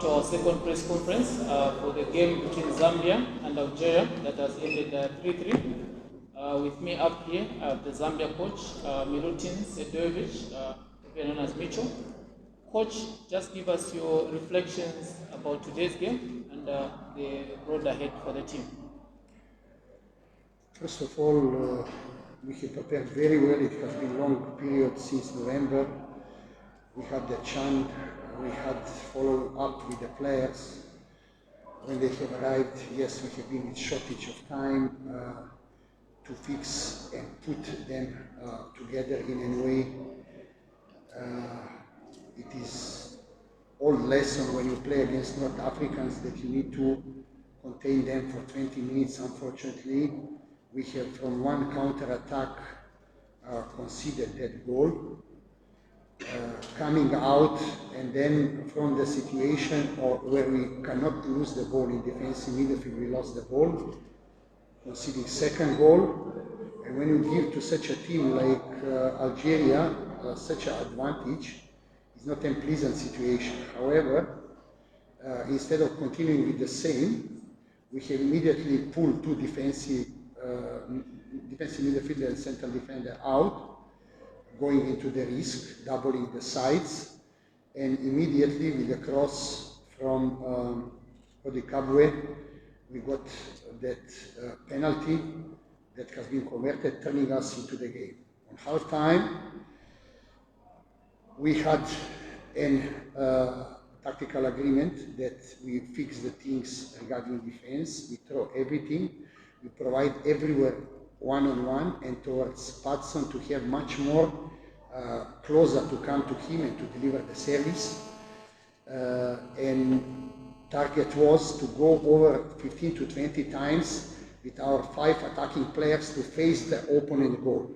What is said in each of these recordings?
to our second press conference for the game between Zambia and Algeria that has ended 3-3. With me up here, I have the Zambia coach, Milutin Sedovic, known as MICHO. Coach, just give us your reflections about today's game and the road ahead for the team. First of all, we have prepared very well. It has been a long period since November. We had the chant, we had follow up with the players. When they have arrived, yes, we have been in shortage of time to fix and put them together in a way. It is old lesson when you play against North Africans that you need to contain them for 20 minutes. Unfortunately, we have from one counter-attack conceded that goal. Coming out and then from the situation where we cannot lose the ball in defensive midfield, we lost the ball, conceding second goal. And when you give to such a team like Algeria such an advantage, it's not a pleasant situation. However, instead of continuing with the same, we have immediately pulled two defensive midfielder and central defender out, going into the risk, doubling the sides, and immediately with the cross from Odikabwe, we got that penalty that has been converted, turning us into the game. On half time, we had a tactical agreement that we fix the things regarding defense, we throw everything, we provide everywhere one-on-one, and towards Patson to have much more closer to come to him and to deliver the service. And target was to go over 15 to 20 times with our 5 attacking players to face the opponent goal.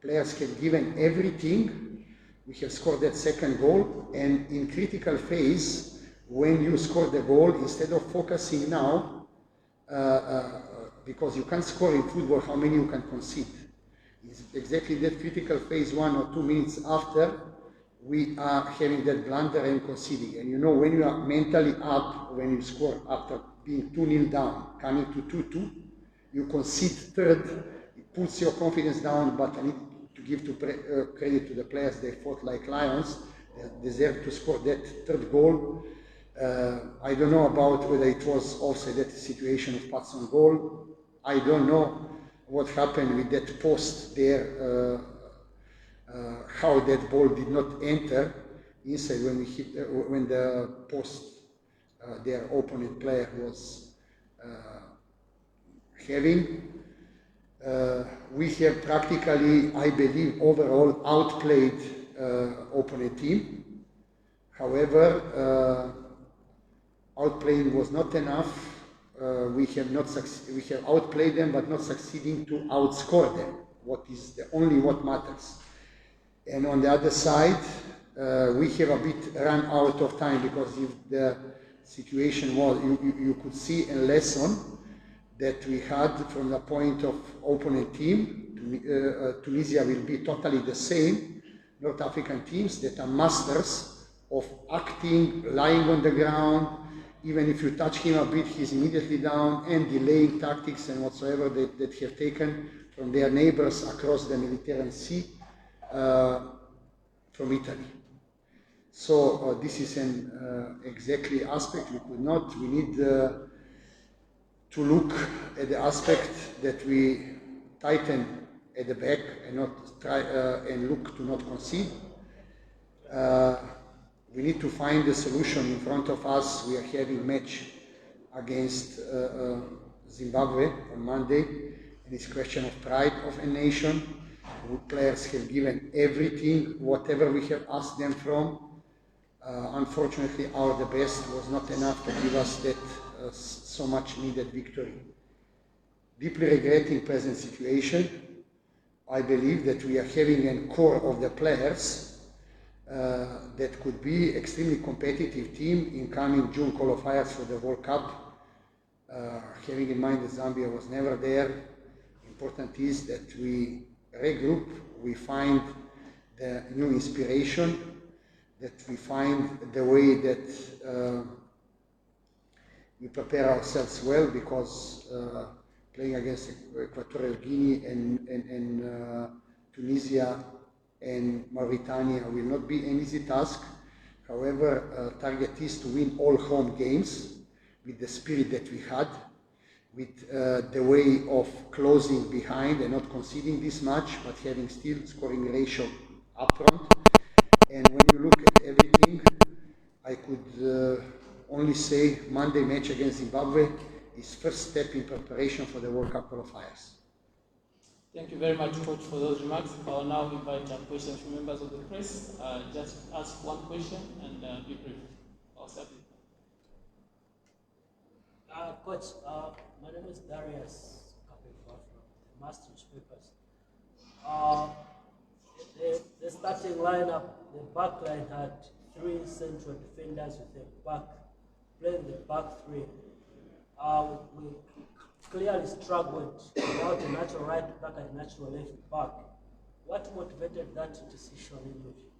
Players have given everything. We have scored that second goal, and in critical phase, when you score the goal, instead of focusing now, because you can't score in football how many you can concede. It's exactly that critical phase 1 or 2 minutes after we are having that blunder and conceding. And you know, when you are mentally up, when you score after being 2-0 down, coming to 2-2, you concede third, it puts your confidence down, but I need to give credit to the players. They fought like lions, they deserve to score that third goal. I don't know about whether it was also that situation of Patson goal. I don't know what happened with that post there, how that ball did not enter inside when we hit, when the post their opponent player was having. We have practically, I believe, overall outplayed opponent team. However, outplaying was not enough. We have outplayed them, but not succeeding to outscore them. What is the only what matters. And on the other side, we have a bit run out of time, because if the situation was, you could see a lesson that we had from the point of opponent team. Tunisia will be totally the same. North African teams that are masters of acting, lying on the ground. Even if you touch him a bit, he's immediately down, and delaying tactics and whatsoever that have taken from their neighbors across the Mediterranean Sea from Italy. So this is an exactly aspect we need to look at the aspect that we tighten at the back and not try and look to not concede. We need to find a solution in front of us. We are having a match against Zimbabwe on Monday, and it's a question of pride of a nation. The players have given everything, whatever we have asked them from. Unfortunately, the best was not enough to give us that so much needed victory. Deeply regretting present situation. I believe that we are having a core of the players that could be extremely competitive team in coming June qualifiers for the World Cup. Having in mind that Zambia was never there, important is that we regroup, we find the new inspiration, that we find the way that we prepare ourselves well because playing against Equatorial Guinea and Tunisia and Mauritania will not be an easy task. However, target is to win all home games with the spirit that we had, with the way of closing behind and not conceding this much, but having still scoring ratio up front. And when you look at everything, I could only say Monday match against Zimbabwe is first step in preparation for the World Cup qualifiers. Thank you very much, Coach, for those remarks. I will now invite questions from members of the press. Just ask one question and be brief. I'll start with Coach, my name is Darius Kapefa from the Mass Newspapers. The starting lineup, the back line had 3 central defenders with the back, playing the back 3. We clearly struggled without a natural right back and a natural left back. What motivated that decision in your view?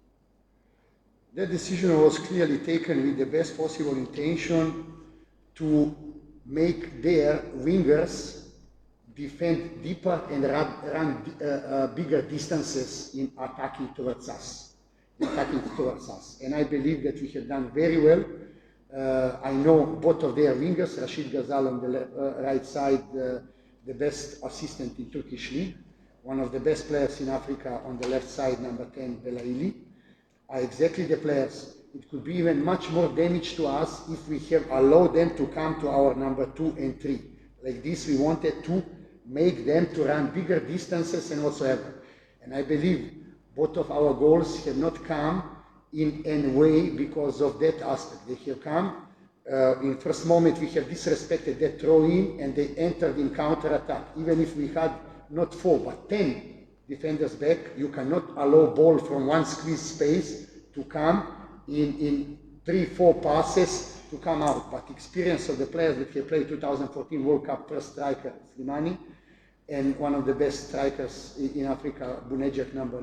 That decision was clearly taken with the best possible intention to make their wingers defend deeper and run bigger distances in attacking towards us. And I believe that we have done very well. I know both of their wingers, Rashid Ghazal on the right side, the best assistant in Turkish league, one of the best players in Africa on the left side, number 10, Belaili, are exactly the players. It could be even much more damage to us if we have allowed them to come to our number 2 and 3. Like this, we wanted to make them to run bigger distances and whatsoever. And I believe both of our goals have not come in any way because of that aspect. They have come, in first moment we have disrespected that throw-in and they entered in counter-attack. Even if we had not 4 but 10 defenders back, you cannot allow ball from one squeeze space to come in 3-4 passes to come out. But experience of the players that have played 2014 World Cup first striker, Slimani, and one of the best strikers in Africa, Bunejek, number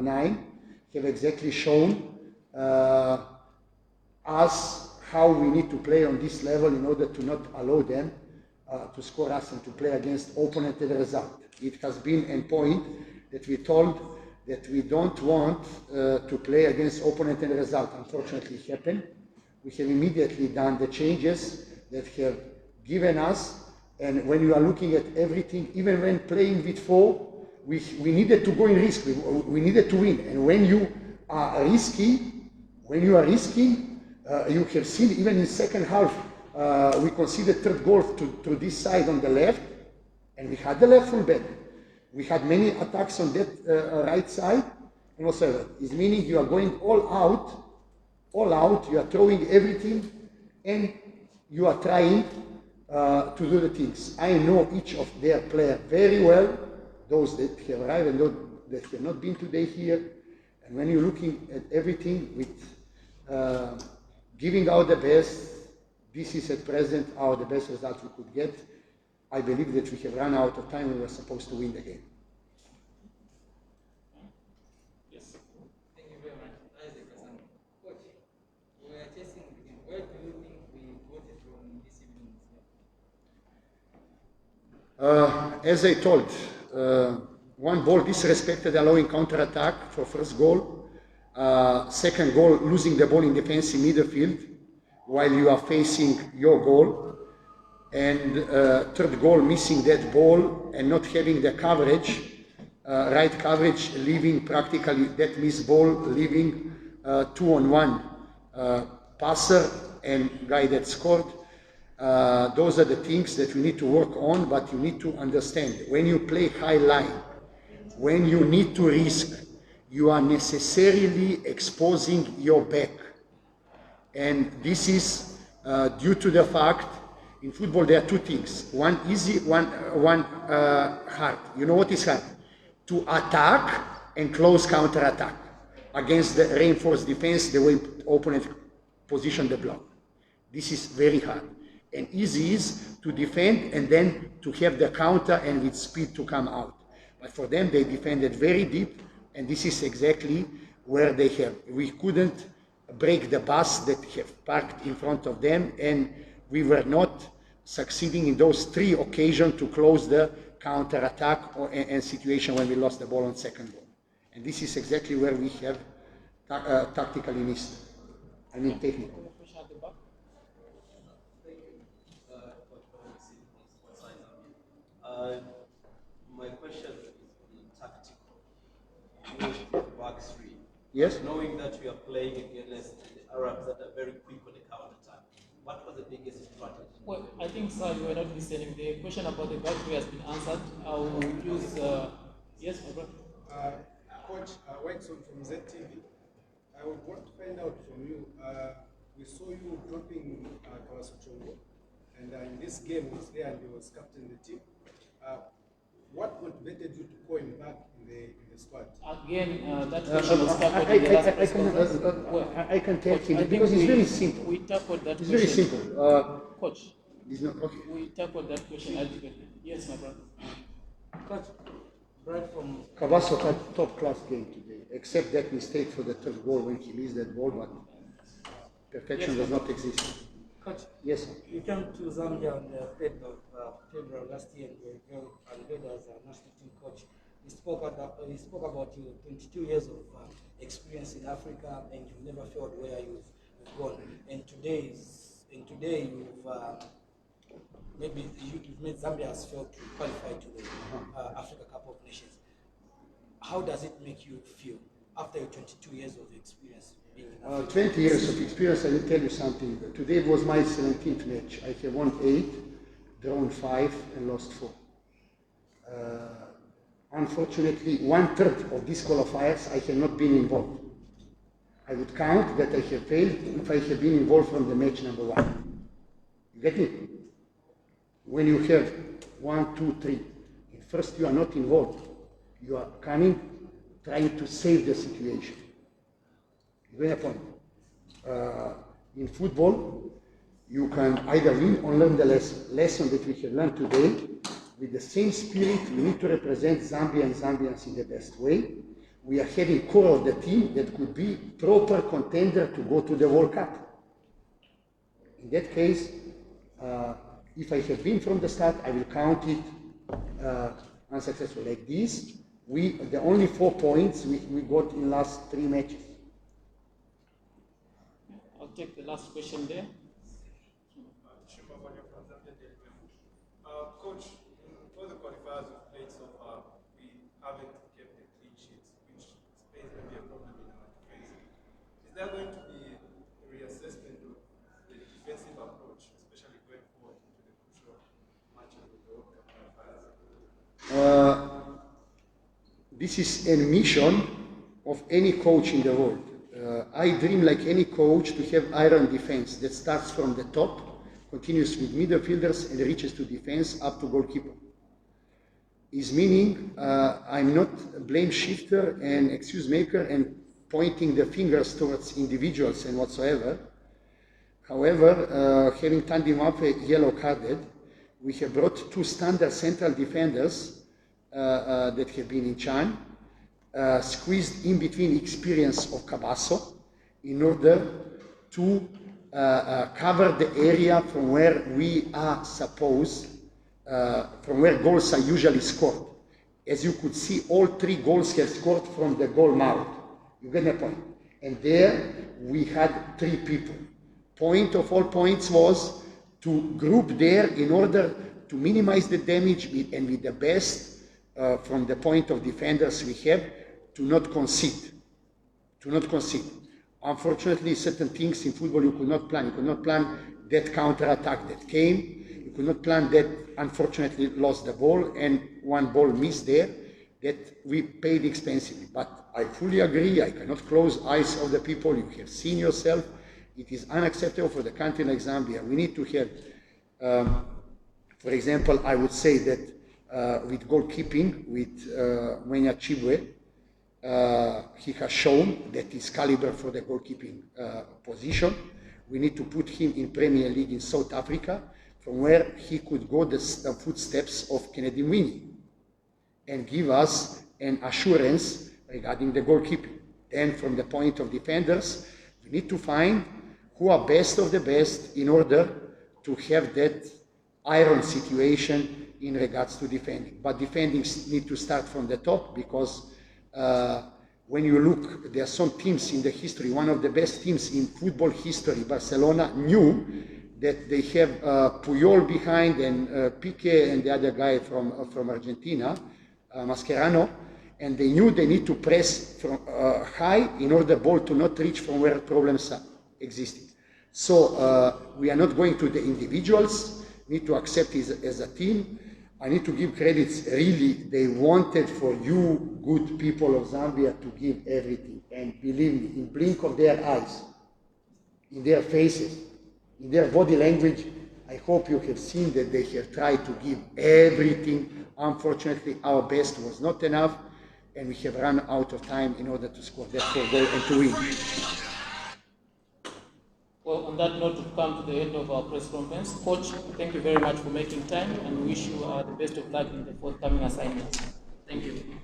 9, have exactly shown us how we need to play on this level in order to not allow them to score us and to play against opponent as a result. It has been a point that we told that we don't want to play against opponent and result. Unfortunately, it happened. We have immediately done the changes that have given us, and when you are looking at everything, even when playing with 4, we needed to go in risk. We needed to win. And when you are risky, you have seen even in second half, we conceded 3rd goal to this side on the left, and we had the left full back. We had many attacks on that right side, and whatsoever. It's meaning you are going all out, you are throwing everything, and you are trying to do the things. I know each of their players very well, those that have arrived and those that have not been today here. And when you're looking at everything with giving out the best, this is at present the best result we could get. I believe that we have run out of time. We were supposed to win the game. yes. Thank you very much. Isaac Kasano. Coach, we are chasing the game. Where do you think we got it from this evening? As I told, one ball disrespected, allowing counter-attack for first goal. Second goal, losing the ball in defensive midfield while you are facing your goal. And 3rd goal, missing that ball and not having the coverage, right coverage, leaving practically that missed ball, leaving 2-on-1 passer and guy that scored. Those are the things that we need to work on, but you need to understand, when you play high line, when you need to risk, you are necessarily exposing your back. And this is due to the fact, in football there are 2 things, one easy, one hard. You know what is hard? To attack and close counter-attack against the reinforced defense, the way opponent position the block. This is very hard. And easy is to defend and then to have the counter and with speed to come out. But for them, they defended very deep, and this is exactly where we couldn't break the bus that have parked in front of them, and we were not succeeding in those 3 occasions to close the counter-attack and situation when we lost the ball on second ball. And this is exactly where we have tactically missed. I mean technical. My question is tactical. With back 3. Yes? Knowing that we are playing against the Arabs that are very quick on the counter-attack, what was the biggest strategy? Well, I think, sir, you were not listening. The question about the back 3 has been answered. I will use, yes, my brother. Coach Whiteson from ZTV, I would want to find out from you, we saw you dropping Kawasochongo, and in this game he was there and he was captain of the team. What motivated you to call him back in the squad? Again, that question was tackled in the last press conference. I can tell Coach, him I because think it's very simple. We tackled that It's question. very simple. Coach, It's not, okay. we tackled that question adequately. Yes, my brother. Coach, right from Cabasso had top class game today, except that mistake for the third goal when he missed that ball, but perfection does not exist. Coach, Yes, sir. you came to Zambia on the 3rd of February last year and you were hired as a national team coach. He spoke about your 22 years of experience in Africa and you never felt where you've gone. And today you've you've made Zambia has failed to qualify to the Africa Cup of Nations. How does it make you feel after your 22 years of experience being in Africa? 20 years of experience, I will tell you something. Today was my 17th match. I have won 8, drawn 5, and lost 4. Unfortunately, 1/3 of these qualifiers I have not been involved. I would count that I have failed if I have been involved from the match number 1. You get me? When you have 1, 2, 3, at first you are not involved. You are coming, trying to save the situation. You get a point? In football, you can either win or learn the lesson that we have learned today. With the same spirit, we need to represent Zambia and Zambians in the best way. We are having core of the team that could be proper contender to go to the World Cup. In that case, if I have been from the start, I will count it unsuccessful. Like this, the only 4 points we got in last 3 matches. I'll take the last question there. Coach, in all the qualifiers we've played so far, we haven't kept the clean sheets, which Spain may be a problem in our defense. Is there going to be a reassessment of the defensive approach, especially going forward into the crucial matches of the World Cup qualifiers? This is a mission of any coach in the world. I dream like any coach to have iron defense that starts from the top, continues with midfielders and reaches to defense up to goalkeeper. Is meaning I'm not a blame shifter and excuse maker and pointing the fingers towards individuals and whatsoever. However, having Tandy Mape yellow carded, we have brought 2 standard central defenders that have been in Chan, squeezed in between experience of Cabasso in order to cover the area from where we are supposed, from where goals are usually scored. As you could see, all 3 goals have scored from the goal mouth. You get my point? And there we had 3 people. Point of all points was to group there in order to minimize the damage and with the best from the point of defenders we have to not concede. To not concede. Unfortunately, certain things in football you could not plan. You could not plan that counter-attack that came. You could not plan that, unfortunately, lost the ball and 1 ball missed there that we paid expensively. But I fully agree. I cannot close eyes of the people. You have seen yourself. It is unacceptable for the country like Zambia. We need to have, for example, I would say that with goalkeeping, with Mwenya Chibwe, he has shown that his caliber for the goalkeeping position. We need to put him in Premier League in South Africa, from where he could go the footsteps of Kennedy Winnie and give us an assurance regarding the goalkeeping. Then from the point of defenders, we need to find who are best of the best in order to have that iron situation in regards to defending. But defending need to start from the top, because when you look, there are some teams in the history, one of the best teams in football history, Barcelona, knew that they have Puyol behind and Piqué and the other guy from Argentina, Mascherano, and they knew they need to press from high in order the ball to not reach from where problems are existing. So we are not going to the individuals, need to accept it as a team. I need to give credits, really, they wanted for you, good people of Zambia, to give everything. And believe me, in blink of their eyes, in their faces, in their body language, I hope you have seen that they have tried to give everything. Unfortunately, our best was not enough, and we have run out of time in order to score that 4 goal and to win. Well, on that note, we've come to the end of our press conference. Coach, thank you very much for making time, and we wish you the best of luck in the forthcoming assignments. Thank you.